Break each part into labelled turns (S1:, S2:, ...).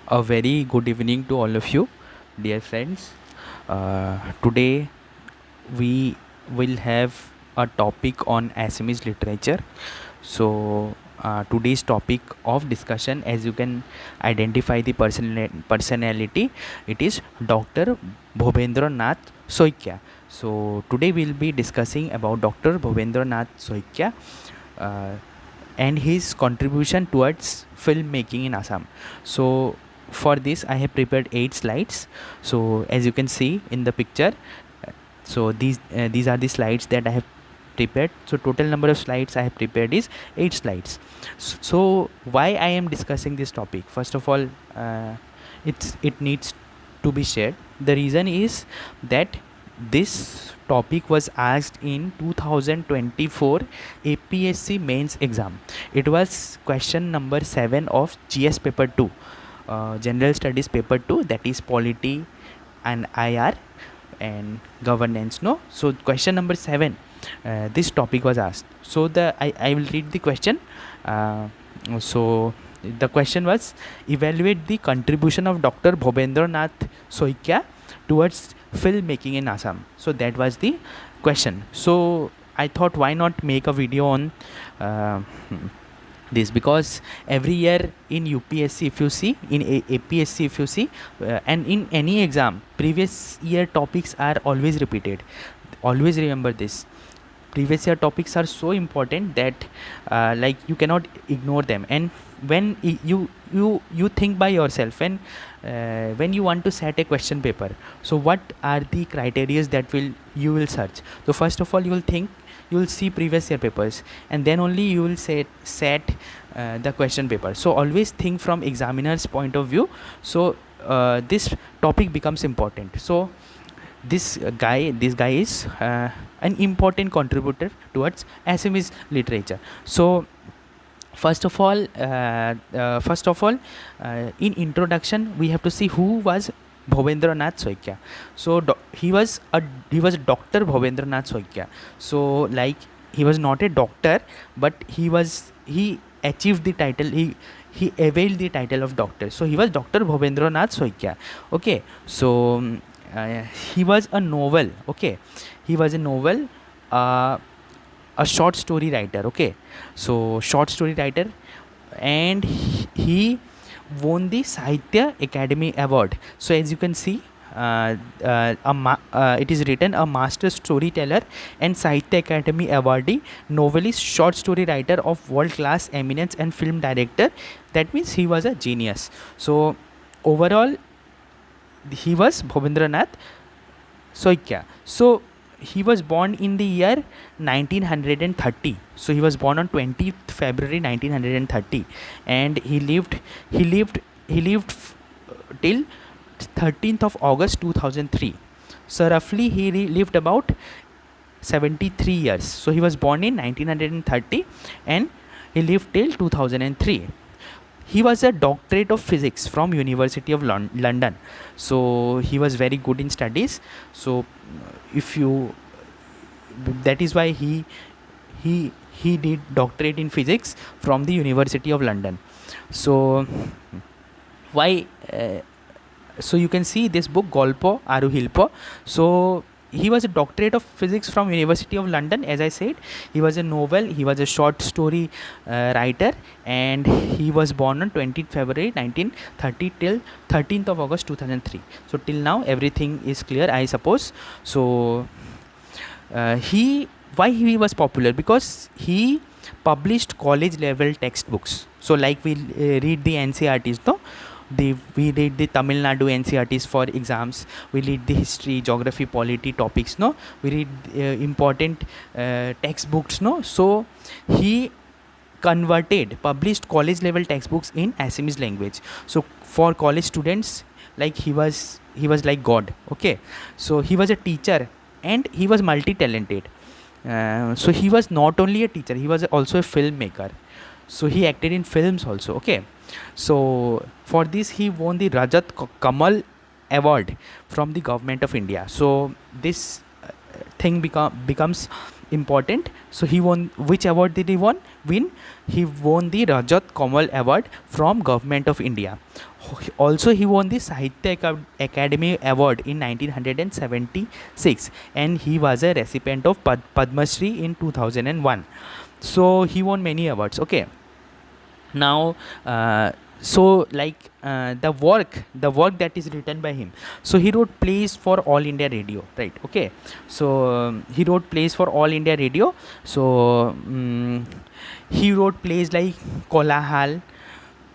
S1: A very good evening to all of you, dear friends. Today we will have a topic on Assamese literature. Today's topic of discussion, as you can identify the personality, it is Dr. Bhabendra Nath Saikia. So, today we'll be discussing about Dr. Bhabendra Nath Saikia. And his contribution towards filmmaking in Assam. So for this I have prepared 8 slides. So as you can see in the picture, these are the slides that I have prepared. So total number of slides I have prepared is 8 slides. So why I am discussing this topic? First of all, it needs to be shared. The reason is that this topic was asked in 2024 APSC mains exam. It was question number 7 of GS paper 2, general studies paper 2, that is polity and IR and governance. No, so question number 7, this topic was asked. So I will read the question. So the question was, evaluate the contribution of Dr. Bhabendra Nath Saikia towards filmmaking in Assam. So that was the question. So I thought, why not make a video on this, because every year in UPSC, if you see, in APSC, if you see, and in any exam, previous year topics are always repeated. Always remember this. Previous year topics are so important that like you cannot ignore them. And when you think by yourself, when you want to set a question paper, so what are the criteria that you will search? So first of all, you will think, you will see previous year papers, and then only you will set the question paper. So always think from examiner's point of view. So this topic becomes important. So this guy is an important contributor towards Assamese literature. So first of all, in introduction, we have to see who was Bhabendra Nath Saikia. So he was Dr. Bhabendra Nath Saikia. So like, he was not a doctor, but he achieved the title. He availed the title of doctor. So he was Dr. Bhabendra Nath Saikia. Okay. So he was a novel. Okay, he was a novel, a short story writer. Okay, so short story writer, and he won the Sahitya Academy Award. So as you can see, it is written, a master storyteller and Sahitya Academy awardee, novelist, short story writer of world class eminence, and film director. That means he was a genius. So overall, he was Bhabendra Nath Saikia. So he was born in the year 1930. So he was born on 20th February 1930, and he lived till 13th of August 2003. So roughly he lived about 73 years. So he was born in 1930 and he lived till 2003. He was a doctorate of physics from University of London. So he was very good in studies. So if you, that is why he did doctorate in physics from the University of London. So why so you can see this book, Golpo Aru Hilpo. So he was a doctorate of physics from University of London. As I said, he was a novel, he was a short story writer, and he was born on 20th February 1930 till 13th of August 2003. So till now everything is clear, I suppose. So why he was popular? Because he published college level textbooks. So like we read the NCERTs, no? We read the Tamil Nadu NCERTs for exams. We read the history, geography, polity topics. No, we read important textbooks. No, so he published college level textbooks in Assamese language. So for college students, like he was like God. Okay, so he was a teacher and he was multi-talented. So he was not only a teacher, he was also a filmmaker. So he acted in films also. Okay, so for this he won the Rajat Kamal Award from the government of India. So this thing becomes important. So he won, which award did he win? He won the Rajat Kamal Award from Government of India. Also he won the Sahitya Academy Award in 1976, and he was a recipient of Padma Shri in 2001. So he won many awards. Okay, now so like the work that is written by him. So he wrote plays for All India Radio, right? Okay, so he wrote plays for All India Radio. So he wrote plays like Kolahal,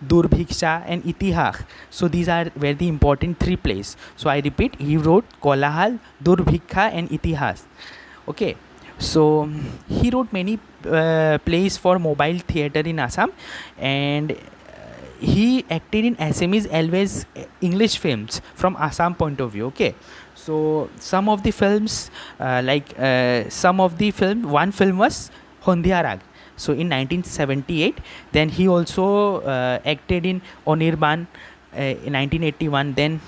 S1: Durbhiksha and Itihas. So these are very important three plays. So I repeat, he wrote Kolahal, Durbhiksha and Itihas. Okay, so he wrote many plays for mobile theatre in Assam, and he acted in Assamese always English films from Assam point of view. Okay, so some of the films one film was Hondia Rag. So in 1978, then he also acted in Onirban in 1981, then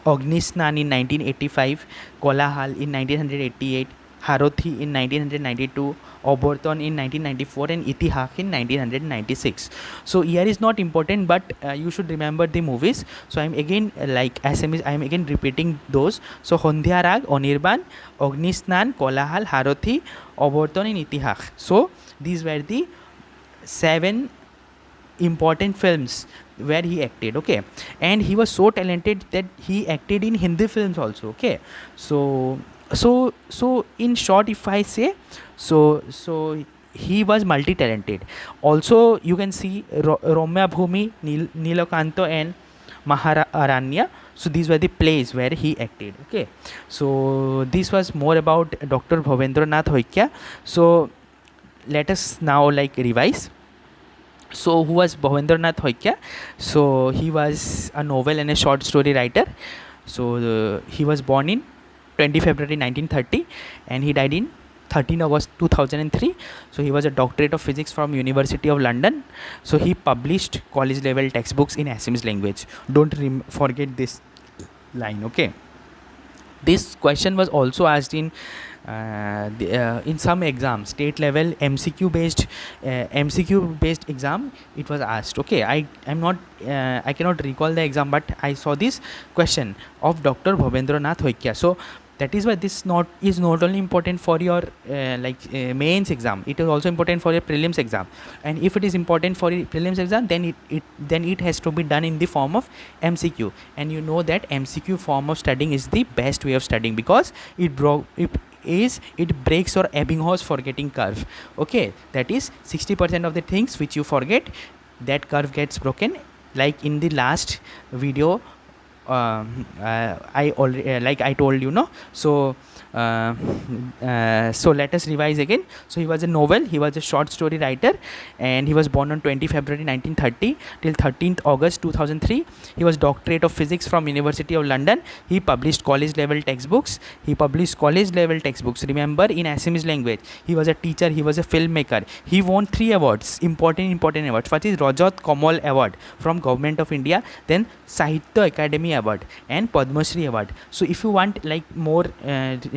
S1: Agnisnan in 1985, Kolahal in 1988, Harothi in 1992, Oborton in 1994, and Itihas in 1996. So year is not important, but you should remember the movies. So I'm again like SMS, I'm again repeating those. So Hondia Rag, Onirban, Agnisnan, Kolahal, Harothi, Oborton, and Itihas. So these were the 7 important films where he acted. Okay, and he was so talented that he acted in Hindi films also. Okay, so in short, if I say, so he was multi-talented. Also you can see Romya Bhumi, Nilokanto and Maharanya. So these were the plays where he acted. Okay, so this was more about Dr. Bhabendra Nath Saikia. So let us now like revise. So who was Bhabendra Nath Saikia? So he was a novel and a short story writer. So he was born in 20 February 1930, and he died in 13 August 2003. So he was a doctorate of physics from University of London. So he published college level textbooks in Assamese language. Don't forget this line. Okay, this question was also asked in some exams, state level MCQ based exam. It was asked. Okay, I cannot recall the exam, but I saw this question of Dr. Bhabendra Nath Saikia. So that is why this is not only important for your mains exam, it is also important for your prelims exam. And if it is important for your prelims exam, then it has to be done in the form of MCQ. And you know that MCQ form of studying is the best way of studying, because it breaks your Ebbinghaus forgetting curve. Okay, that is 60% of the things which you forget, that curve gets broken. Like in the last video, I already I told you, no. So so let us revise again. So he was a novel, he was a short story writer, and he was born on 20 February 1930 till 13th August 2003. He was doctorate of physics from University of London. He published college level textbooks. Remember, in Assamese language. He was a teacher, he was a filmmaker. He won 3 awards, important awards. First is Rajat Kamal Award from Government of India, then Sahitya Academy Award and Padma Shri Award. So if you want like more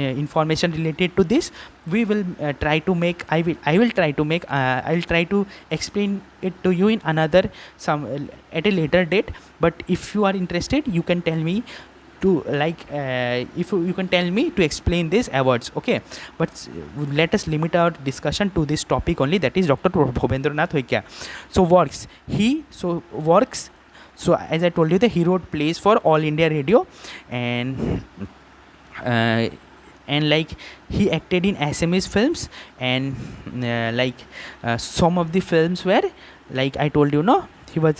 S1: information related to this, we will try to make I will try to explain it to you in another at a later date. But if you are interested, you can tell me to if you can tell me to explain these awards. Okay, but let us limit our discussion to this topic only, that is Dr. Bhabendra Nath Saikia. So works. So as I told you, he wrote plays for All India Radio, and he acted in Assamese films, and some of the films were like I told you, no. He was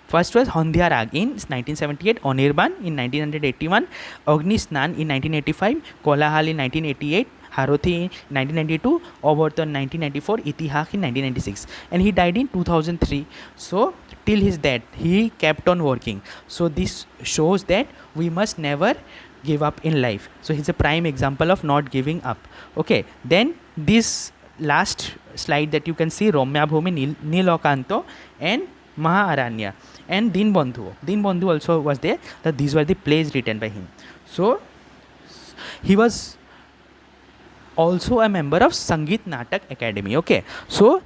S1: first was Hondia Rag in 1978, Onirban in 1981, Agni Snan in 1985, Kolahal in 1988, Harothi in 1992, Oborton 1994, Itihas in 1996, and he died in 2003. So till his death he kept on working. So this shows that we must never give up in life. So he's a prime example of not giving up. Okay, then this last slide that you can see, Romya Bhumi, Nilokanto and Maharanya and Dinbandhu also was there. That these were the plays written by him. So he was also a member of Sangeet Natak Academy. Okay, so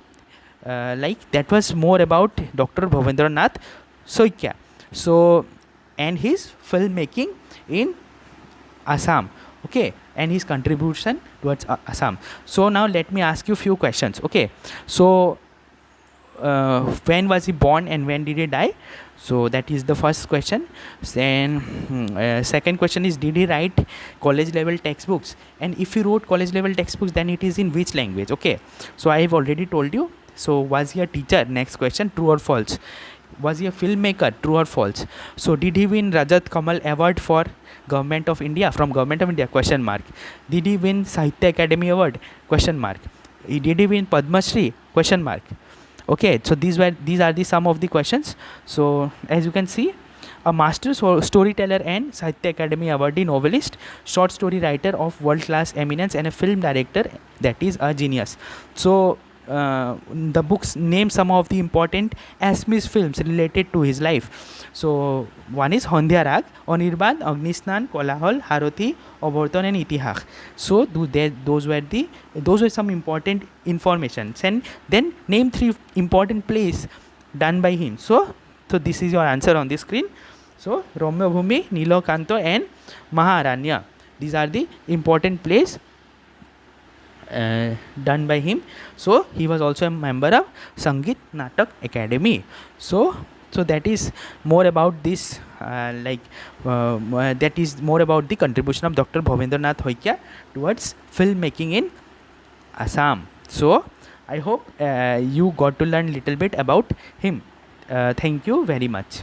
S1: like that was more about Dr. Bhabendra Nath Saikia. So and his filmmaking in Assam. Okay, and his contribution towards Assam. So now let me ask you few questions. Okay, so when was he born and when did he die? So that is the first question. Then second question is, did he write college level textbooks, and if he wrote college level textbooks, then it is in which language? Okay, so I have already told you. So was he a teacher? Next question, true or false? Was he a filmmaker? True or false? So did he win Rajat Kamal award for government of India, from government of India? Question mark. Did he win Sahitya Academy award? Question mark. Did he win Padma Shri? Question mark. Okay, so these are the some of the questions. So as you can see, a master storyteller and Sahitya Academy awardee novelist, short story writer of world class eminence, and a film director that is a genius. So the books name some of the important Assamese films related to his life. So one is Hondya Rag, Anirban, Agnisnan, Kolahol, Haroti, Oborton, and Itihak. So those were some important information. And then name 3 important plays done by him. So this is your answer on the screen. So Romeo Bhumi, Nilo Kanto, and Maharanya. These are the important plays done by him. So he was also a member of Sangeet Natak Academy. So that is more about this that is more about the contribution of Dr. Bhabendra Nath Saikia towards filmmaking in Assam. So I hope you got to learn little bit about him. Thank you very much.